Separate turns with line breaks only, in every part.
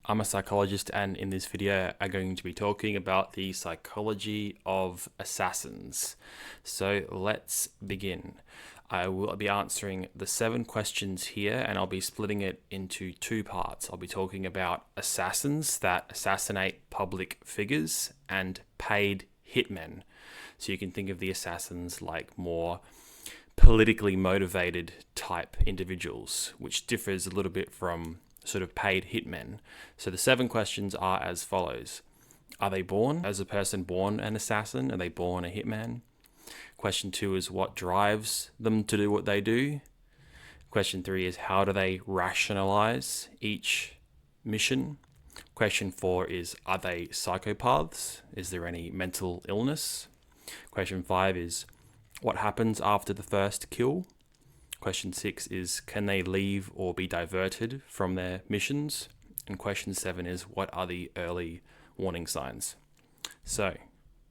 I'm a psychologist, and in this video I'm going to be talking about the psychology of assassins. So let's begin. I will be answering the 7 questions here, and I'll be splitting it into 2 parts. I'll be talking about assassins that assassinate public figures and paid hitmen. So you can think of the assassins like more politically motivated type individuals, which differs a little bit from sort of paid hitmen. So the 7 questions are as follows. Are they born as a person born an assassin? Are they born a hitman? Question 2 is what drives them to do what they do? Question 3 is how do they rationalize each mission? Question 4 is are they psychopaths? Is there any mental illness? Question 5 is what happens after the first kill? Question 6 is, can they leave or be diverted from their missions? And question 7 is, what are the early warning signs? So,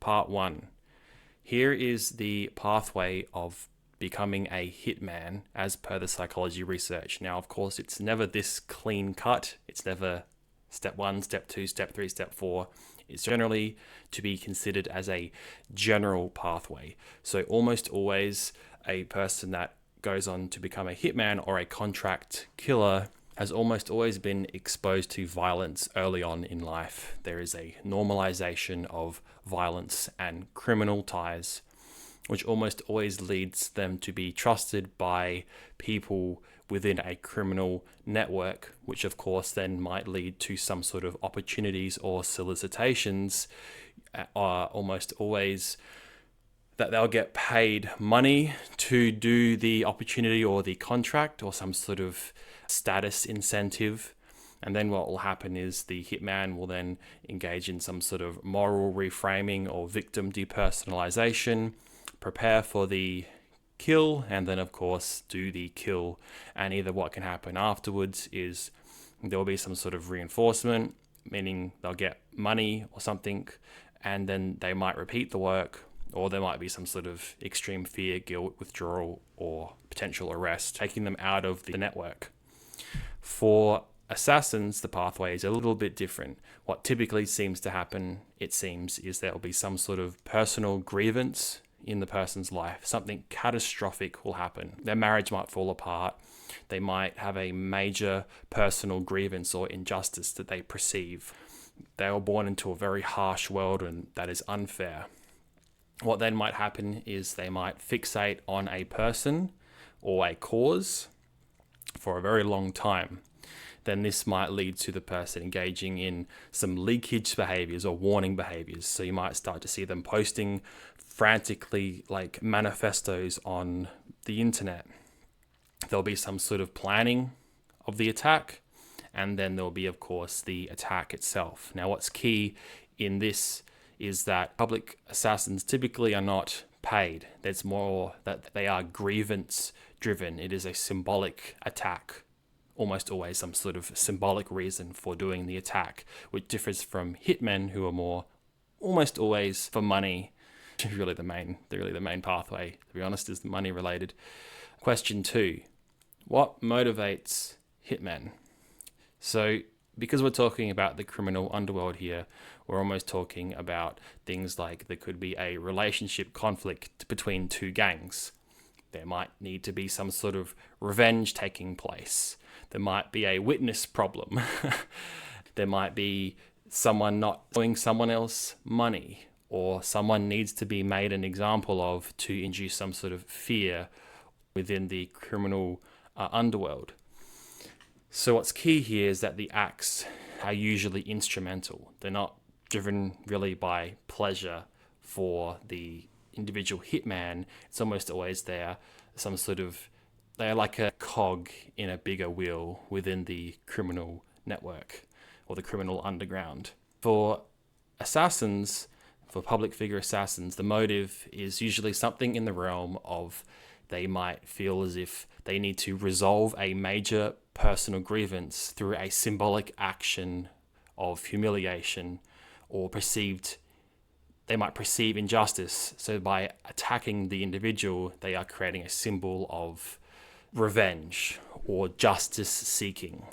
part 1. Here is the pathway of becoming a hitman as per the psychology research. Now, of course, it's never this clean cut. It's never step 1, step 2, step 3, step 4. It's generally to be considered as a general pathway. So almost always a person that goes on to become a hitman or a contract killer has almost always been exposed to violence early on in life. There is a normalization of violence and criminal ties, which almost always leads them to be trusted by people within a criminal network, which of course then might lead to some sort of opportunities or solicitations, almost always that they'll get paid money to do the opportunity or the contract or some sort of status incentive. And then what will happen is the hitman will then engage in some sort of moral reframing or victim depersonalization, prepare for the kill, and then of course do the kill. And either what can happen afterwards is there will be some sort of reinforcement, meaning they'll get money or something, and then they might repeat the work, or there might be some sort of extreme fear, guilt, withdrawal, or potential arrest, taking them out of the network. For assassins, the pathway is a little bit different. What typically seems to happen, it seems, is there will be some sort of personal grievance in the person's life. Something catastrophic will happen. Their marriage might fall apart. They might have a major personal grievance or injustice that they perceive. They were born into a very harsh world, and that is unfair. What then might happen is they might fixate on a person or a cause for a very long time. Then this might lead to the person engaging in some leakage behaviors or warning behaviors. So you might start to see them posting frantically like manifestos on the internet. There'll be some sort of planning of the attack, and then there'll be, of course, the attack itself. Now, what's key in this is that public assassins typically are not paid. There's more that they are grievance driven. It is a symbolic attack, almost always some sort of symbolic reason for doing the attack, which differs from hitmen who are more almost always for money. Really the main pathway, to be honest, is the money related. Question 2, what motivates hitmen? So because we're talking about the criminal underworld here, we're almost talking about things like there could be a relationship conflict between 2 gangs. There might need to be some sort of revenge taking place. There might be a witness problem. There might be someone not owing someone else money, or someone needs to be made an example of to induce some sort of fear within the criminal underworld. So what's key here is that the acts are usually instrumental. They're not driven really by pleasure for the individual hitman. It's almost always they're like a cog in a bigger wheel within the criminal network or the criminal underground. For assassins, for public figure assassins, the motive is usually something in the realm of they might feel as if they need to resolve a major personal grievance through a symbolic action of humiliation, or they might perceive injustice. So by attacking the individual, they are creating a symbol of revenge or justice seeking.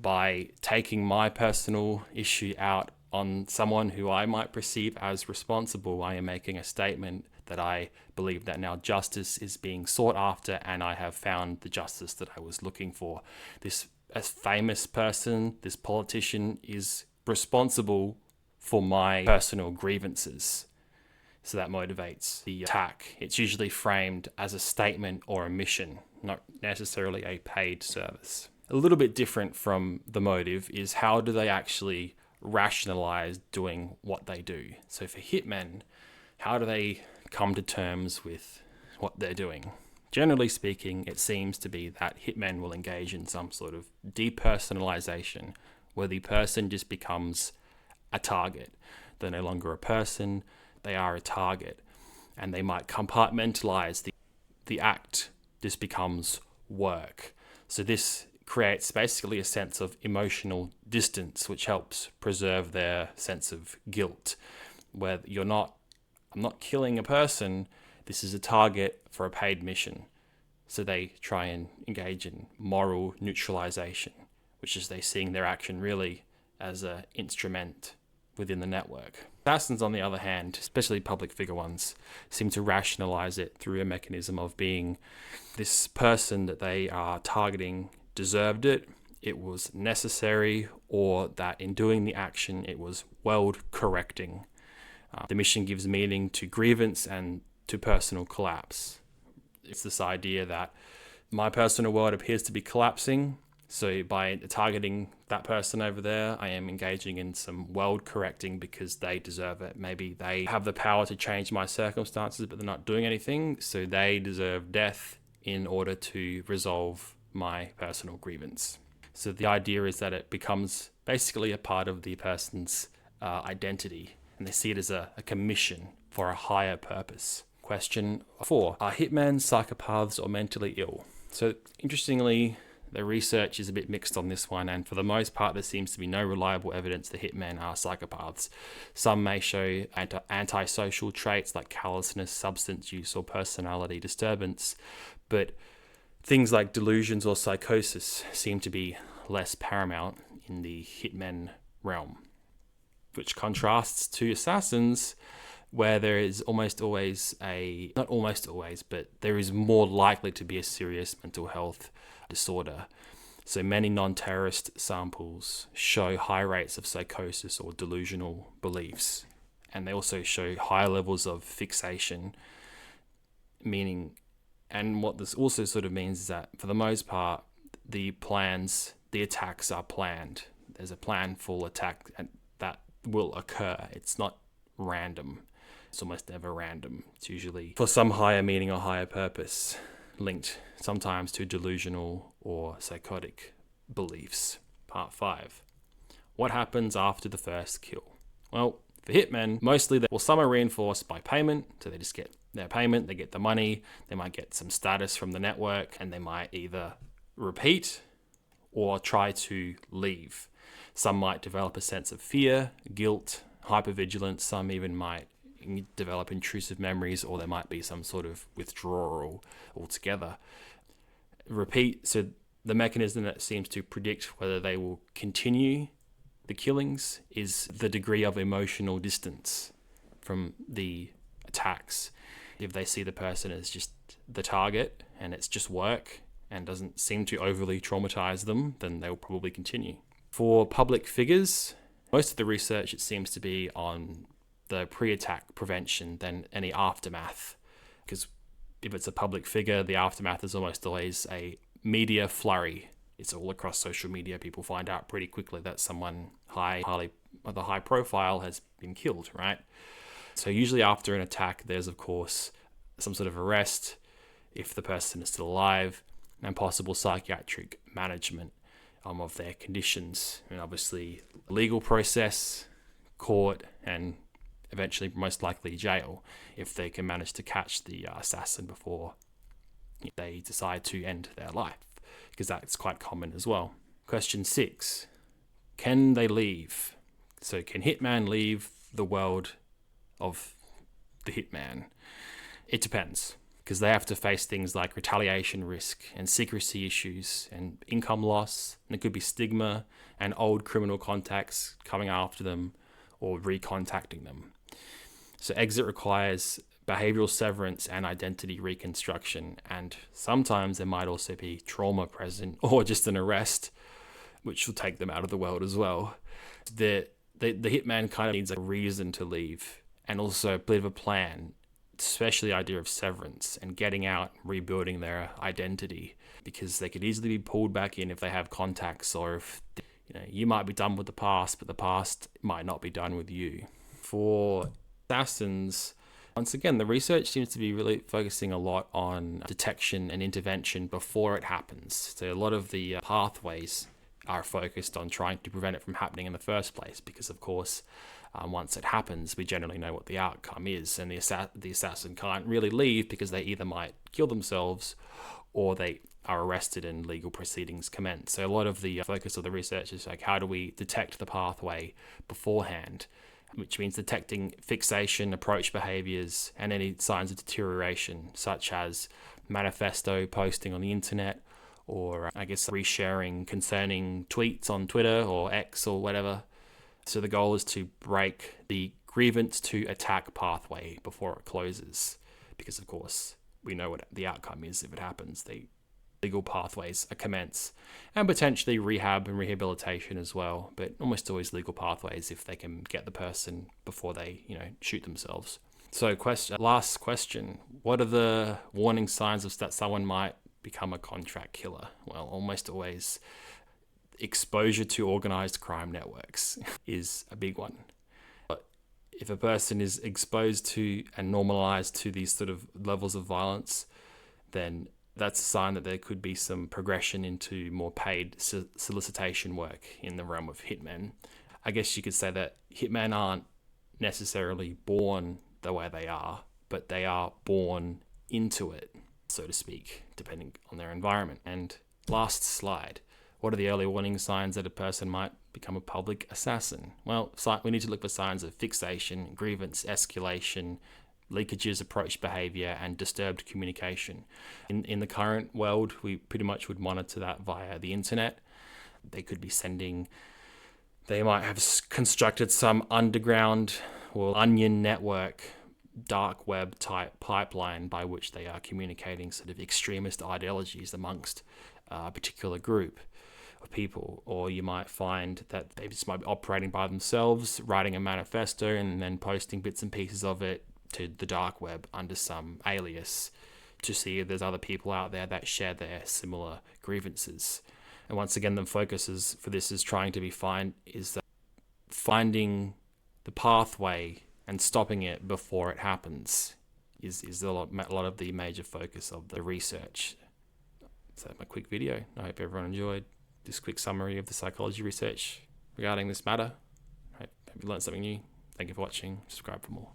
by taking my personal issue out on someone who I might perceive as responsible. I am making a statement that I believe that now justice is being sought after and I have found the justice that I was looking for. This famous person, this politician, is responsible for my personal grievances. So that motivates the attack. It's usually framed as a statement or a mission, not necessarily a paid service. A little bit different from the motive is how do they actually rationalize doing what they do. So for hitmen, how do they come to terms with what they're doing? Generally speaking, it seems to be that hitmen will engage in some sort of depersonalization, where the person just becomes a target. They're no longer a person, they are a target. And they might compartmentalize the act. This becomes work. So this creates basically a sense of emotional distance, which helps preserve their sense of guilt, where I'm not killing a person, this is a target for a paid mission. So they try and engage in moral neutralization, which is they seeing their action really as an instrument within the network. Assassins, on the other hand, especially public figure ones, seem to rationalize it through a mechanism of being this person that they are targeting deserved it, it was necessary, or that in doing the action it was world correcting. The mission gives meaning to grievance and to personal collapse. It's this idea that my personal world appears to be collapsing, so by targeting that person over there, I am engaging in some world correcting because they deserve it. Maybe they have the power to change my circumstances, but they're not doing anything, so they deserve death in order to resolve my personal grievance. So the idea is that it becomes basically a part of the person's identity, and they see it as a commission for a higher purpose. Question 4. Are hitmen psychopaths or mentally ill? So interestingly, the research is a bit mixed on this one, and for the most part there seems to be no reliable evidence that hitmen are psychopaths. Some may show antisocial traits like callousness, substance use, or personality disturbance, but things like delusions or psychosis seem to be less paramount in the hitmen realm, which contrasts to assassins, where there is almost always not almost always, but there is more likely to be a serious mental health disorder. So many non-terrorist samples show high rates of psychosis or delusional beliefs, and they also show high levels of fixation, meaning, and what this also sort of means is that for the most part, the attacks are planned. There's a planful attack that will occur. It's not random. It's almost never random. It's usually for some higher meaning or higher purpose, linked sometimes to delusional or psychotic beliefs. Part 5. What happens after the first kill? Well, for hitmen, mostly some are reinforced by payment, so they just get their payment, they get the money, they might get some status from the network, and they might either repeat or try to leave. Some might develop a sense of fear, guilt, hypervigilance. Some even might develop intrusive memories, or there might be some sort of withdrawal altogether. Repeat, so the mechanism that seems to predict whether they will continue the killings is the degree of emotional distance from the attacks. If they see the person as just the target and it's just work and doesn't seem to overly traumatize them, then they'll probably continue. For public figures, most of the research, it seems to be on the pre-attack prevention than any aftermath, because if it's a public figure, the aftermath is almost always a media flurry. It's all across social media. People find out pretty quickly that someone high profile has been killed, right? So usually after an attack, there's of course some sort of arrest if the person is still alive, and possible psychiatric management of their conditions, and obviously legal process, court, and eventually most likely jail if they can manage to catch the assassin before they decide to end their life, because that's quite common as well. Question 6. Can they leave? So can hitman leave the world of the hitman? It depends. because they have to face things like retaliation risk and secrecy issues and income loss, and it could be stigma and old criminal contacts coming after them or recontacting them. So exit requires behavioral severance and identity reconstruction, and sometimes there might also be trauma present or just an arrest, which will take them out of the world as well. The hitman kind of needs a reason to leave, and also a bit of a plan, especially the idea of severance and getting out and rebuilding their identity, because they could easily be pulled back in if they have contacts, or if you might be done with the past, but the past might not be done with you. For assassins, once again, the research seems to be really focusing a lot on detection and intervention before it happens. So a lot of the pathways are focused on trying to prevent it from happening in the first place, because of course once it happens, we generally know what the outcome is, and the assassin can't really leave because they either might kill themselves or they are arrested and legal proceedings commence. So a lot of the focus of the research is like, how do we detect the pathway beforehand, which means detecting fixation, approach behaviors, and any signs of deterioration, such as manifesto posting on the internet, or resharing concerning tweets on Twitter or X or whatever. So the goal is to break the grievance to attack pathway before it closes, because of course we know what the outcome is if it happens. The legal pathways are commence, and potentially rehab and rehabilitation as well, but almost always legal pathways if they can get the person before they shoot themselves. So last question, what are the warning signs of that someone might become a contract killer? Well, almost always exposure to organized crime networks is a big one. But if a person is exposed to and normalized to these sort of levels of violence, then that's a sign that there could be some progression into more paid solicitation work in the realm of hitmen. I guess you could say that hitmen aren't necessarily born the way they are, but they are born into it, so to speak, depending on their environment. And last slide, what are the early warning signs that a person might become a public assassin? Well, we need to look for signs of fixation, grievance, escalation, leakages, approach behavior, and disturbed communication. In the current world, we pretty much would monitor that via the internet. They might have constructed some underground or onion network, dark web type pipeline by which they are communicating sort of extremist ideologies amongst a particular group of people. Or you might find that they just might be operating by themselves, writing a manifesto and then posting bits and pieces of it to the dark web under some alias to see if there's other people out there that share their similar grievances. And once again, the focus for this is trying to finding the pathway and stopping it before it happens is a lot of the major focus of the research. So my quick video. I hope everyone enjoyed this quick summary of the psychology research regarding this matter. I hope you learned something new. Thank you for watching. Subscribe for more.